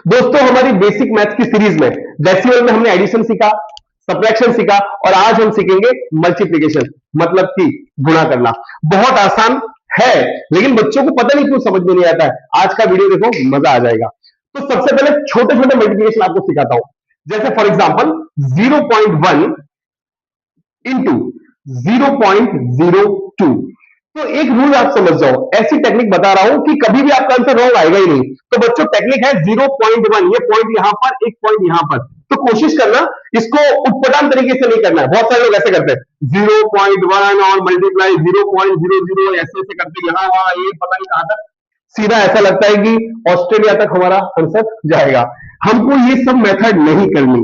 दोस्तों हमारी basic math की सीरीज में डेसिमल में हमने एडिशन सीखा, सब्ट्रैक्शन सीखा और आज हम सीखेंगे मल्टीप्लिकेशन, मतलब कि गुणा करना। बहुत आसान है लेकिन बच्चों को पता नहीं क्यों समझ में नहीं आता है। आज का वीडियो देखो, मजा आ जाएगा। तो सबसे पहले छोटे छोटे मल्टीप्लिकेशन आपको सिखाता हूं। जैसे फॉर एग्जांपल 0.1 इंटू 0.02। तो एक रूल आप समझ जाओ, ऐसी टेक्निक बता रहा हूं कि कभी भी आपका आंसर रॉन्ग आएगा ही नहीं। तो बच्चों टेक्निक है 0.1, ये पॉइंट यहां पर, एक पॉइंट यहां पर। तो कोशिश करना इसको उटपटांग तरीके से नहीं करना है। बहुत सारे लोग ऐसे करते हैं 0.1 और मल्टीप्लाई 0.00 ऐसे ऐसे करते, यहां वहां ये पता नहीं कहां तक। सीधा ऐसा लगता है कि ऑस्ट्रेलिया तक हमारा आंसर जाएगा। हमको ये सब मेथड नहीं करनी,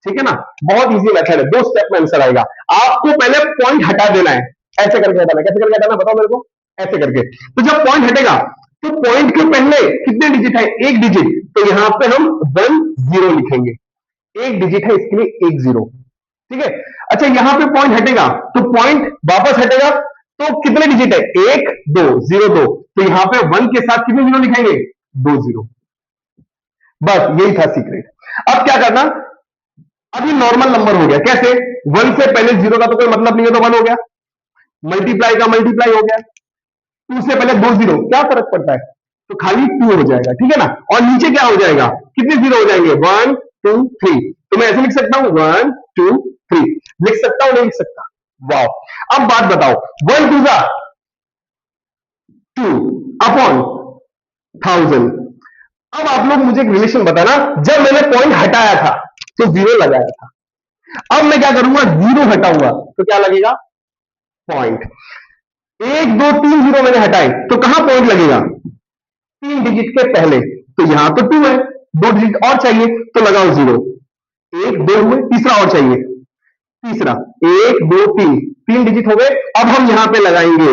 ठीक है ना। बहुत इजी मेथड है, 2 स्टेप में आंसर आएगा। आपको पहले पॉइंट हटा देना है, ऐसे करके हटाना। कैसे करके हटाना बताओ मेरे को, ऐसे करके। तो जब पॉइंट हटेगा तो पॉइंट के पहले कितने डिजिट है, एक डिजिट। तो यहां पे हम 1 0 लिखेंगे, एक डिजिट है इसके लिए 1 0, ठीक है। अच्छा यहां पे पॉइंट हटेगा तो पॉइंट वापस हटेगा, तो कितने डिजिट है, 1 2 0 2। तो यहां पे 1 के साथ कितने जीरो लिखेंगे, 2 0। बस यही था सीक्रेट। अब क्या करना, अब ये नॉर्मल नंबर हो गया। कैसे, 1 से पहले 0 का तो कोई मतलब नहीं है, तो 1 हो गया। मल्टीप्लाई का मल्टीप्लाई हो गया, 2 से पहले 2 0, क्या फर्क पड़ता है, तो खाली 2 हो जाएगा, ठीक है ना। और नीचे क्या हो जाएगा, कितने जीरो हो जाएंगे, 1 2 3। तो मैं ऐसे लिख सकता हूं 1 2 3, लिख सकता हूं नहीं लिख सकता, वाह। अब बात बताओ, 1 2 जा 2 अपॉन 1000। अब आप लोग मुझे एक रिलेशन बताना, जब मैंने पॉइंट हटाया था तो 0 लगाया था, अब मैं क्या करूंगा, 0 हटाऊंगा तो क्या लगेगा, पॉइंट। 1 2 3 जीरो मैंने हटाए तो कहां पॉइंट लगेगा, 3 डिजिट के पहले। तो यहां तो 2 है, 2 डिजिट और चाहिए तो लगाओ 0। 1 2 हुए, तीसरा और चाहिए, तीसरा 1 2 3, 3 डिजिट हो गए। अब हम यहां पे लगाएंगे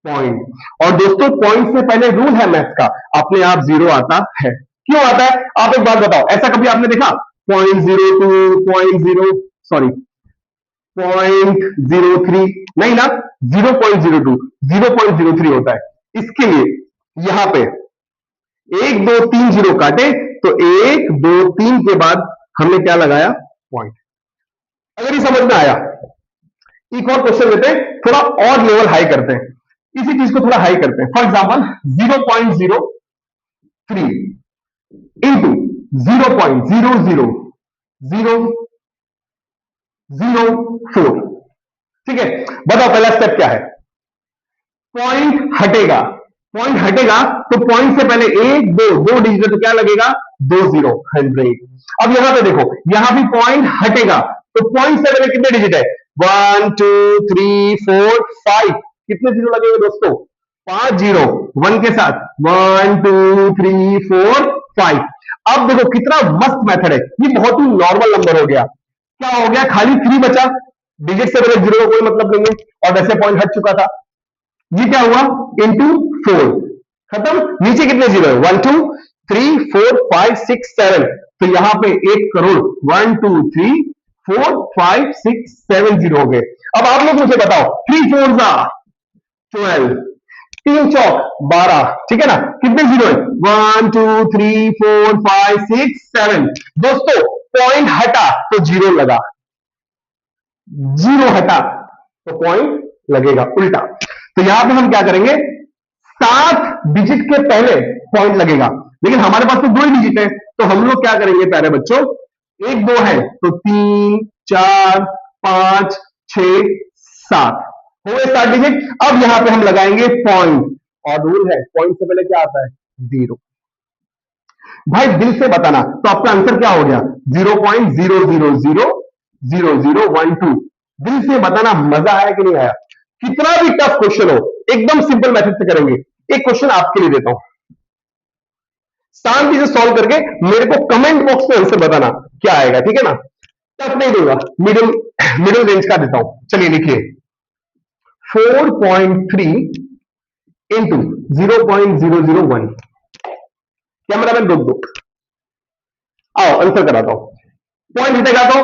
पॉइंट। और दोस्तों पॉइंट से पहले रूल है मैथ का, अपने आप 0 आता है। क्यों आता है, आप एक बात बताओ, ऐसा कभी आपने देखा 0.02 0 सॉरी 0.03, नहीं ना, 0.02 0.03 होता है। इसके लिए यहां पे 1 2 3 जीरो काटे तो 1 2 3 के बाद हमने क्या लगाया, पॉइंट। अगर ये समझ में आया, एक और क्वेश्चन लेते हैं, थोड़ा और लेवल हाई करते हैं, इसी चीज को थोड़ा हाई करते हैं। फॉर एग्जाम्पल 0.03 इंटू 0.000004, ठीक है। बताओ पहला स्टेप क्या है, पॉइंट हटेगा, पॉइंट हटेगा तो पॉइंट से पहले 1 2 2 डिजिट तो क्या लगेगा, 2 0 100। अब यहां पे देखो, यहां भी पॉइंट हटेगा तो पॉइंट से पहले कितने डिजिट है, 1 2 3 4 5, कितने जीरो लगेंगे दोस्तों, 5 जीरो, 1 के साथ 1 2 3 4 5। अब देखो कितना मस्त मेथड है, ये बहुत ही नॉर्मल नंबर हो गया। क्या हो गया, खाली 3 बचा, डिजिट से पहले जीरो का कोई मतलब नहीं है, और वैसे पॉइंट हट चुका था। ये क्या हुआ, इंटू 4, खत्म। नीचे कितने जीरो है, 1 2 3 4 5 6 7। तो यहां पे 1 करोड़ 1 2 3 4 5 6 7 जीरो हो गए। अब आप लोग मुझे बताओ, 3 4 जा 12, 3 चौक 12, ठीक है ना। कितने जीरो है, 1 2 3 4 5 6 7। दोस्तों पॉइंट हटा तो जीरो लगा, जीरो हटा तो पॉइंट लगेगा, उल्टा। तो यहां पे हम क्या करेंगे, 7 डिजिट के पहले पॉइंट लगेगा, लेकिन हमारे पास तो 2 ही डिजिट है। तो हम लोग क्या करेंगे प्यारे बच्चों, 1 2 है तो 3 4 5 6 7 हो गए 7 डिजिट। अब यहां पे हम लगाएंगे पॉइंट, और रूल है पॉइंट से पहले क्या आता है, 0। भाई दिल से बताना, तो आपका आंसर क्या हो गया, 0.0000012। दिल से बताना, मजा आया कि नहीं आया। कितना भी टफ क्वेश्चन हो, एकदम सिंपल मेथड से करेंगे। एक क्वेश्चन आपके लिए देता हूं, शांति से सॉल्व करके मेरे को कमेंट बॉक्स में आंसर बताना क्या आएगा, ठीक है ना। टफ नहीं दूंगा, मिडिल मिडिल रेंज का देता हूं। चलिए लिखिए 4.3 इंटू 0.001। कैमरा मैन रोक दो, आओ आंसर कराता हूं। पॉइंट हटेगा तो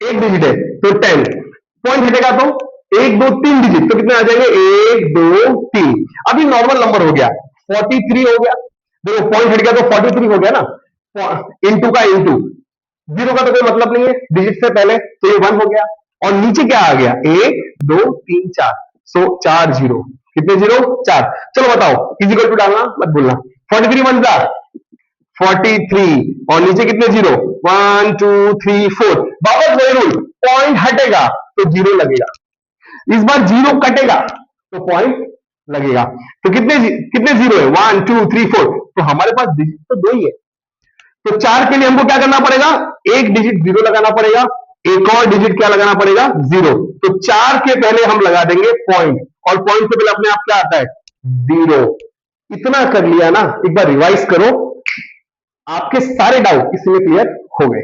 एक डिजिट है तो 10, पॉइंट हटेगा तो 1 2 3 डिजिट तो कितने आ जाएंगे, 1 2 3। अभी नॉर्मल नंबर हो गया, 43 हो गया। देखो पॉइंट हट गया तो 43 हो गया ना, इंटू का इंटू, जीरो का तो कोई मतलब नहीं है डिजिट से पहले, तो ये 1 हो गया। और नीचे क्या आ गया, 1 2 3 4, सो 4 जीरो, कितने जीरो, 4। चलो बताओ, इजिकल टू डालना मत भूलना। 43 वन जा 43, और नीचे कितने जीरो, 1 2 3 4। वापस वही रूल, पॉइंट हटेगा तो जीरो लगेगा, इस बार जीरो कटेगा तो पॉइंट लगेगा। तो कितने जीरो है, 1 2 3 4, तो हमारे पास डिजिट तो दो ही है। तो 4 के लिए हमको क्या करना पड़ेगा, एक डिजिट जीरो लगाना पड़ेगा, एक और डिजिट क्या लगाना पड़ेगा, जीरो। तो 4 के पहले हम लगा देंगे पॉइंट, और पॉइंट से पहले अपने आप क्या आता है, जीरो। इतना कर लिया ना, एक बार रिवाइज करो, आपके सारे डाउट इसमें क्लियर हो गए।